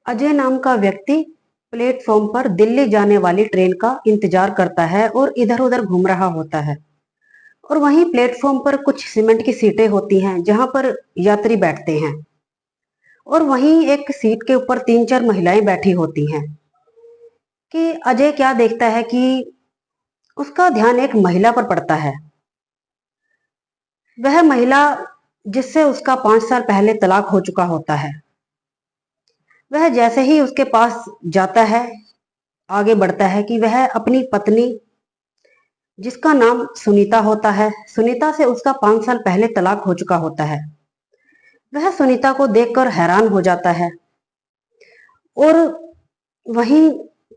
अजय नाम का व्यक्ति प्लेटफॉर्म पर दिल्ली जाने वाली ट्रेन का इंतजार करता है और इधर उधर घूम रहा होता है। और वहीं प्लेटफॉर्म पर कुछ सीमेंट की सीटें होती हैं जहां पर यात्री बैठते हैं। और वहीं एक सीट के ऊपर तीन चार महिलाएं बैठी होती हैं कि अजय क्या देखता है कि उसका ध्यान एक महिला पर पड़ता है। वह महिला जिससे उसका 5 साल पहले तलाक हो चुका होता है। वह जैसे ही उसके पास जाता है, आगे बढ़ता है कि वह अपनी पत्नी जिसका नाम सुनीता होता है, सुनीता से उसका 5 साल पहले तलाक हो चुका होता है। वह सुनीता को देखकर हैरान हो जाता है और वहीं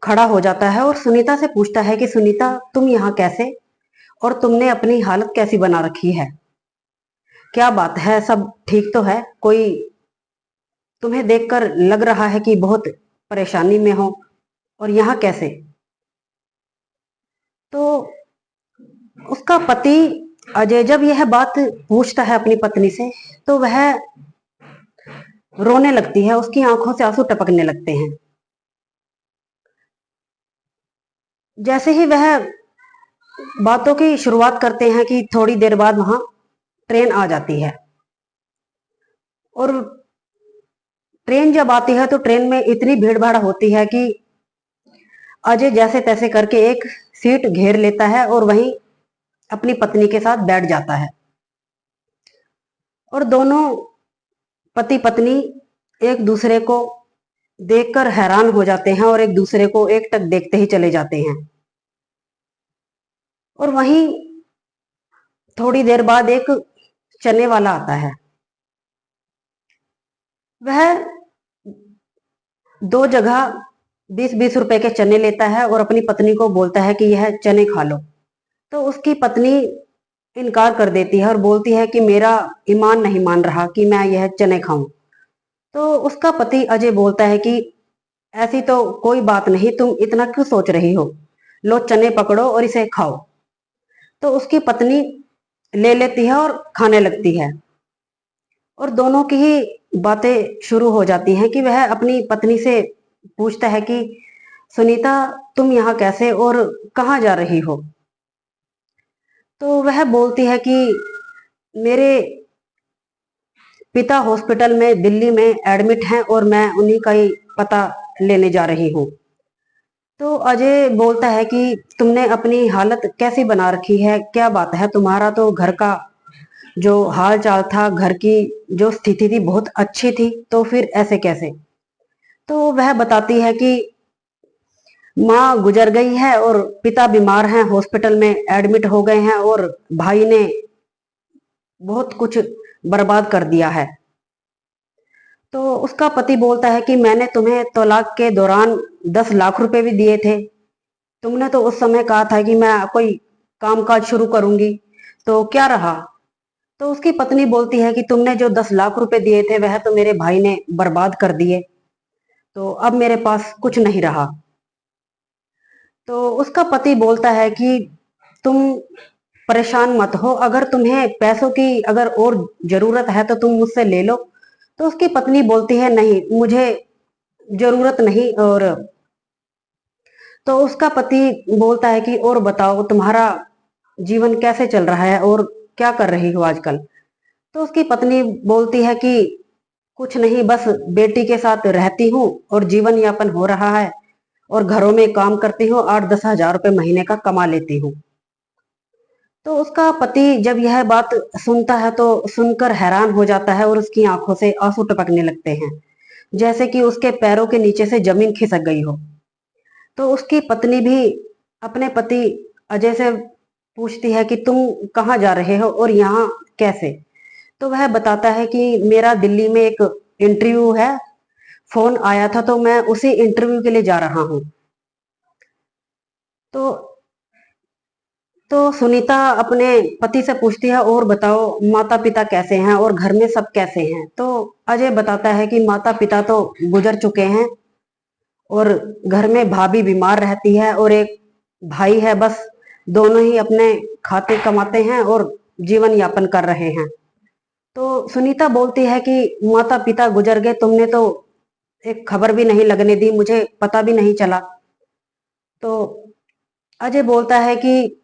खड़ा हो जाता है और सुनीता से पूछता है कि सुनीता, तुम यहाँ कैसे, और तुमने अपनी हालत कैसी बना रखी है? क्या बात है, सब ठीक तो है? कोई तुम्हें देखकर लग रहा है कि बहुत परेशानी में हो, और यहाँ कैसे? तो उसका पति अजय जब यह बात पूछता है अपनी पत्नी से, तो वह रोने लगती है, उसकी आंखों से आंसू टपकने लगते हैं। जैसे ही वह बातों की शुरुआत करते हैं कि थोड़ी देर बाद वहां ट्रेन आ जाती है। और ट्रेन जब आती है तो ट्रेन में इतनी भीड़ भाड़ होती है कि अजय जैसे तैसे करके एक सीट घेर लेता है और वहीं अपनी पत्नी के साथ बैठ जाता है। और दोनों पति पत्नी एक दूसरे को देखकर हैरान हो जाते हैं और एक दूसरे को एकटक देखते ही चले जाते हैं। और वहीं थोड़ी देर बाद एक चने वाला आता है। वह दो जगह 20-20 रुपए के चने लेता है और अपनी पत्नी को बोलता है कि यह चने खा लो। तो उसकी पत्नी इनकार कर देती है और बोलती है कि मेरा ईमान नहीं मान रहा कि मैं यह चने खाऊं। तो उसका पति अजय बोलता है कि ऐसी तो कोई बात नहीं, तुम इतना क्यों सोच रही हो, लो चने पकड़ो और इसे खाओ। तो उसकी पत्नी ले लेती है और खाने लगती है। और दोनों की ही बातें शुरू हो जाती हैं कि वह अपनी पत्नी से पूछता है कि सुनीता, तुम यहाँ कैसे और कहाँ जा रही हो? तो वह बोलती है कि मेरे पिता हॉस्पिटल में दिल्ली में एडमिट हैं और मैं उन्हीं का ही पता लेने जा रही हूँ। तो अजय बोलता है कि तुमने अपनी हालत कैसी बना रखी है, क्या बात है, तुम्हारा तो घर का जो हाल चाल था, घर की जो स्थिति थी बहुत अच्छी थी, तो फिर ऐसे कैसे? तो वह बताती है कि माँ गुजर गई है और पिता बीमार हैं, हॉस्पिटल में एडमिट हो गए हैं, और भाई ने बहुत कुछ बर्बाद कर दिया है। तो उसका पति बोलता है कि मैंने तुम्हें तलाक के दौरान 10 लाख रुपए भी दिए थे। तुमने तो उस समय कहा था कि मैं कोई कामकाज शुरू करूंगी, तो क्या रहा? तो उसकी पत्नी बोलती है कि तुमने जो 10 लाख रुपए दिए थे वह तो मेरे भाई ने बर्बाद कर दिए, तो अब मेरे पास कुछ नहीं रहा। तो उसका पति बोलता है कि तुम परेशान मत हो, अगर तुम्हें पैसों की अगर और जरूरत है तो तुम मुझसे ले लो। तो उसकी पत्नी बोलती है नहीं, मुझे जरूरत नहीं। और तो उसका पति बोलता है कि और बताओ, तुम्हारा जीवन कैसे चल रहा है और क्या कर रही हो आजकल? तो उसकी पत्नी बोलती है कि कुछ नहीं, बस बेटी के साथ रहती हूँ और जीवन यापन हो रहा है, और घरों में काम करती हूँ, 8-10 हजार रुपए महीने का कमा लेती हूँ। तो उसका पति जब यह बात सुनता है तो सुनकर हैरान हो जाता है और उसकी आंखों से आंसू टपकने लगते हैं, जैसे कि उसके पैरों के नीचे से जमीन खिसक गई हो। तो उसकी पत्नी भी अपने पति अजय से पूछती है कि तुम कहाँ जा रहे हो और यहाँ कैसे? तो वह बताता है कि मेरा दिल्ली में एक इंटरव्यू है, फोन आया था तो मैं उसी इंटरव्यू के लिए जा रहा हूँ। तो तो सुनीता अपने पति से पूछती है और बताओ, माता पिता कैसे हैं और घर में सब कैसे हैं? तो अजय बताता है कि माता पिता तो गुजर चुके हैं और घर में भाभी बीमार रहती है और एक भाई है, बस दोनों ही अपने खाते कमाते हैं और जीवन यापन कर रहे हैं। तो सुनीता बोलती है कि माता पिता गुजर गए, तुमने तो एक खबर भी नहीं लगने दी, मुझे पता भी नहीं चला। तो अजय बोलता है कि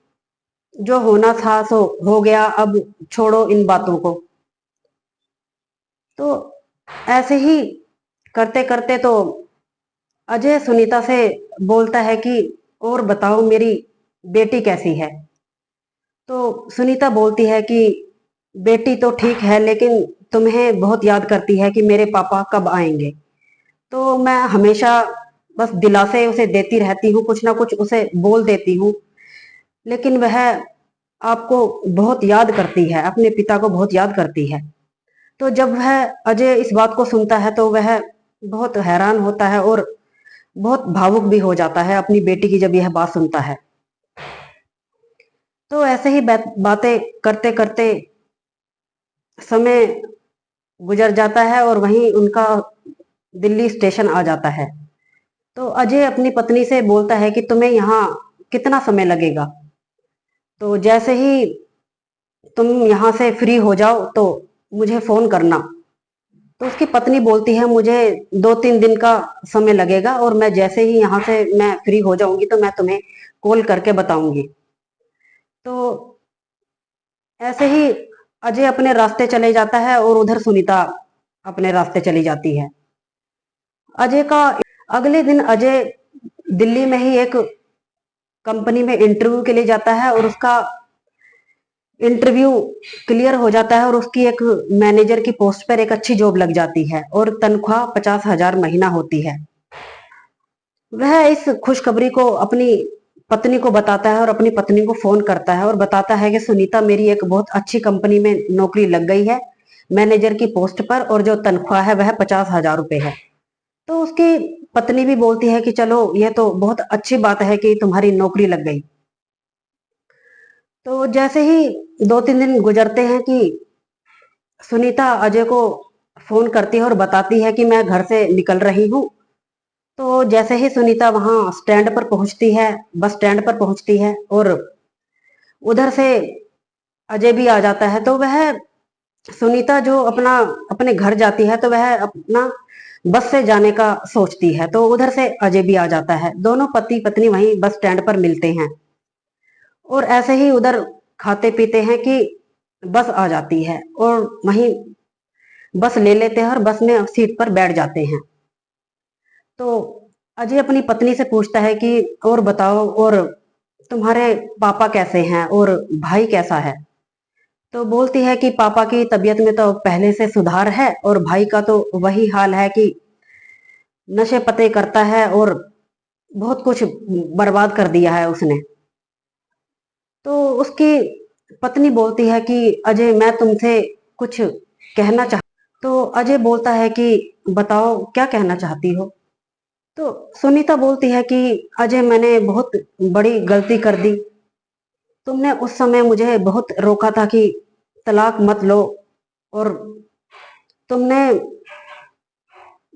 जो होना था सो हो गया, अब छोड़ो इन बातों को। तो ऐसे ही करते करते तो अजय सुनीता से बोलता है कि और बताओ मेरी बेटी कैसी है। तो सुनीता बोलती है कि बेटी तो ठीक है, लेकिन तुम्हें बहुत याद करती है कि मेरे पापा कब आएंगे। तो मैं हमेशा बस दिलासे उसे देती रहती हूँ, कुछ ना कुछ उसे बोल देती हूँ, लेकिन वह आपको बहुत याद करती है, अपने पिता को बहुत याद करती है। तो जब वह अजय इस बात को सुनता है तो वह बहुत हैरान होता है और बहुत भावुक भी हो जाता है अपनी बेटी की जब यह बात सुनता है। तो ऐसे ही बातें करते करते समय गुजर जाता है और वहीं उनका दिल्ली स्टेशन आ जाता है। तो अजय अपनी पत्नी से बोलता है कि तुम्हें यहाँ कितना समय लगेगा, तो जैसे ही तुम यहाँ से फ्री हो जाओ तो मुझे फोन करना। तो उसकी पत्नी बोलती है मुझे 2-3 दिन का समय लगेगा और मैं जैसे ही यहाँ से मैं फ्री हो जाऊंगी तो मैं तुम्हें कॉल करके बताऊंगी। तो ऐसे ही अजय अपने रास्ते चले जाता है और उधर सुनीता अपने रास्ते चली जाती है। अजय का अगले दिन अजय दिल्ली में ही एक कंपनी में इंटरव्यू के लिए जाता है और उसका इंटरव्यू क्लियर हो जाता है और उसकी एक मैनेजर की पोस्ट पर एक अच्छी जॉब लग जाती है और तनख्वाह 50,000 महीना होती है। वह इस खुशखबरी को अपनी पत्नी को बताता है और अपनी पत्नी को फोन करता है और बताता है कि सुनीता मेरी एक बहुत अच्छी कंपनी में नौकरी लग गई है मैनेजर की पोस्ट पर, और जो तनख्वाह है वह 50,000 रुपए है। तो उसकी पत्नी भी बोलती है कि चलो यह तो बहुत अच्छी बात है कि तुम्हारी नौकरी लग गई। तो जैसे ही 2-3 दिन गुजरते हैं कि सुनीता अजय को फोन करती है और बताती है कि मैं घर से निकल रही हूँ। तो जैसे ही सुनीता वहां स्टैंड पर पहुंचती है, बस स्टैंड पर पहुंचती है और उधर से अजय भी आ जाता है, तो वह सुनीता जो अपना अपने घर जाती है तो वह अपना बस से जाने का सोचती है। तो उधर से अजय भी आ जाता है, दोनों पति पत्नी वहीं बस स्टैंड पर मिलते हैं और ऐसे ही उधर खाते पीते हैं कि बस आ जाती है और वहीं बस ले लेते हैं और बस में सीट पर बैठ जाते हैं। तो अजय अपनी पत्नी से पूछता है कि और बताओ, और तुम्हारे पापा कैसे हैं और भाई कैसा है। तो बोलती है कि पापा की तबीयत में तो पहले से सुधार है और भाई का तो वही हाल है कि नशे पते करता है और बहुत कुछ बर्बाद कर दिया है उसने। तो उसकी पत्नी बोलती है कि अजय मैं तुमसे कुछ कहना चाह। तो अजय बोलता है कि बताओ क्या कहना चाहती हो। तो सुनीता बोलती है कि अजय मैंने बहुत बड़ी गलती कर दी, तुमने उस समय मुझे बहुत रोका था कि तलाक मत लो, और तुमने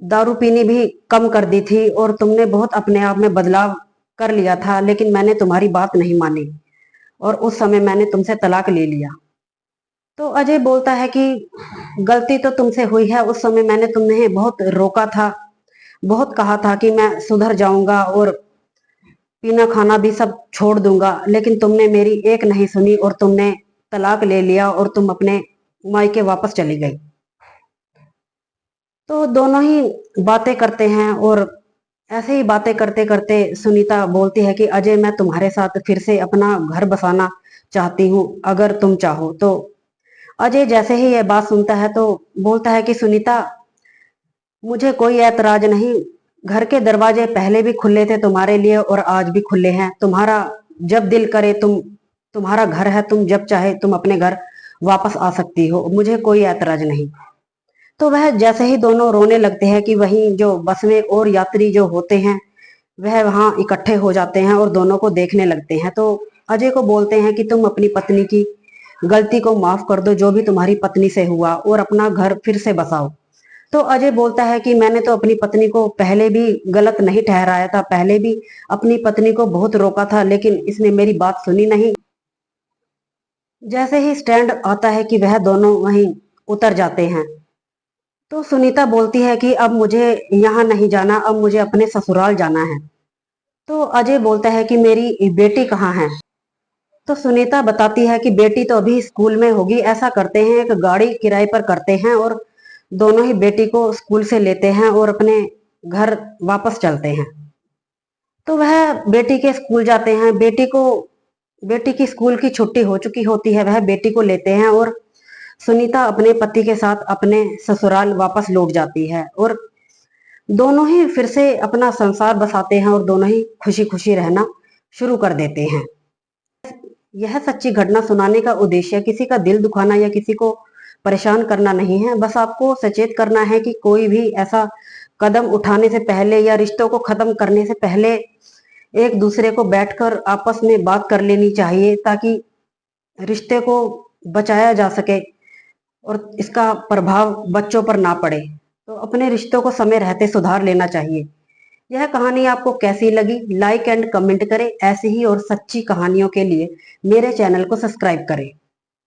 दारू पीनी भी कम कर दी थी और तुमने बहुत अपने आप में बदलाव कर लिया था, लेकिन मैंने तुम्हारी बात नहीं मानी और उस समय मैंने तुमसे तलाक ले लिया। तो अजय बोलता है कि गलती तो तुमसे हुई है, उस समय मैंने तुम्हें बहुत रोका था, बहुत कहा था कि मैं सुधर जाऊंगा और पीना खाना भी सब छोड़ दूंगा, लेकिन तुमने मेरी एक नहीं सुनी और तुमने तलाक ले लिया और तुम अपने मायके वापस चली गई। तो दोनों ही बातें करते हैं और ऐसे ही बातें करते करते सुनीता बोलती है कि अजय मैं तुम्हारे साथ फिर से अपना घर बसाना चाहती हूँ, अगर तुम चाहो तो। अजय जैसे ही यह बात सुनता है तो बोलता है कि सुनीता मुझे कोई ऐतराज नहीं, घर के दरवाजे पहले भी खुले थे तुम्हारे लिए और आज भी खुले हैं, तुम्हारा जब दिल करे तुम, तुम्हारा घर है, तुम जब चाहे तुम अपने घर वापस आ सकती हो, मुझे कोई ऐतराज नहीं। तो वह जैसे ही दोनों रोने लगते हैं कि वहीं जो बस में और यात्री जो होते हैं वह वहां इकट्ठे हो जाते हैं और दोनों को देखने लगते हैं। तो अजय को बोलते हैं कि तुम अपनी पत्नी की गलती को माफ कर दो, जो भी तुम्हारी पत्नी से हुआ, और अपना घर फिर से बसाओ। तो अजय बोलता है कि मैंने तो अपनी पत्नी को पहले भी गलत नहीं ठहराया था, पहले भी अपनी पत्नी को बहुत रोका था, लेकिन इसने मेरी बात सुनी नहीं। जैसे ही स्टैंड आता है कि वह दोनों वहीं उतर जाते हैं। तो सुनीता बोलती है कि अब मुझे यहाँ नहीं जाना, अब मुझे अपने ससुराल जाना है। तो अजय बोलता है कि मेरी बेटी कहाँ है। तो सुनीता बताती है कि बेटी तो अभी स्कूल में होगी, ऐसा करते हैं एक गाड़ी किराए पर करते हैं और दोनों ही बेटी को स्कूल से लेते हैं और अपने घर वापस चलते हैं। तो वह बेटी के स्कूल जाते हैं। बेटी की स्कूल की छुट्टी हो चुकी होती है, वह बेटी को लेते हैं और सुनीता अपने पति के साथ अपने ससुराल वापस लौट जाती है और दोनों ही फिर से अपना संसार बसाते हैं और दोनों ही खुशी खुशी रहना शुरू कर देते हैं। यह सच्ची घटना सुनाने का उद्देश्य किसी का दिल दुखाना या किसी को परेशान करना नहीं है, बस आपको सचेत करना है कि कोई भी ऐसा कदम उठाने से पहले या रिश्तों को खत्म करने से पहले एक दूसरे को बैठकर आपस में बात कर लेनी चाहिए, ताकि रिश्ते को बचाया जा सके और इसका प्रभाव बच्चों पर ना पड़े। तो अपने रिश्तों को समय रहते सुधार लेना चाहिए। यह कहानी आपको कैसी लगी, लाइक एंड कमेंट करें। ऐसी ही और सच्ची कहानियों के लिए मेरे चैनल को सब्सक्राइब करें।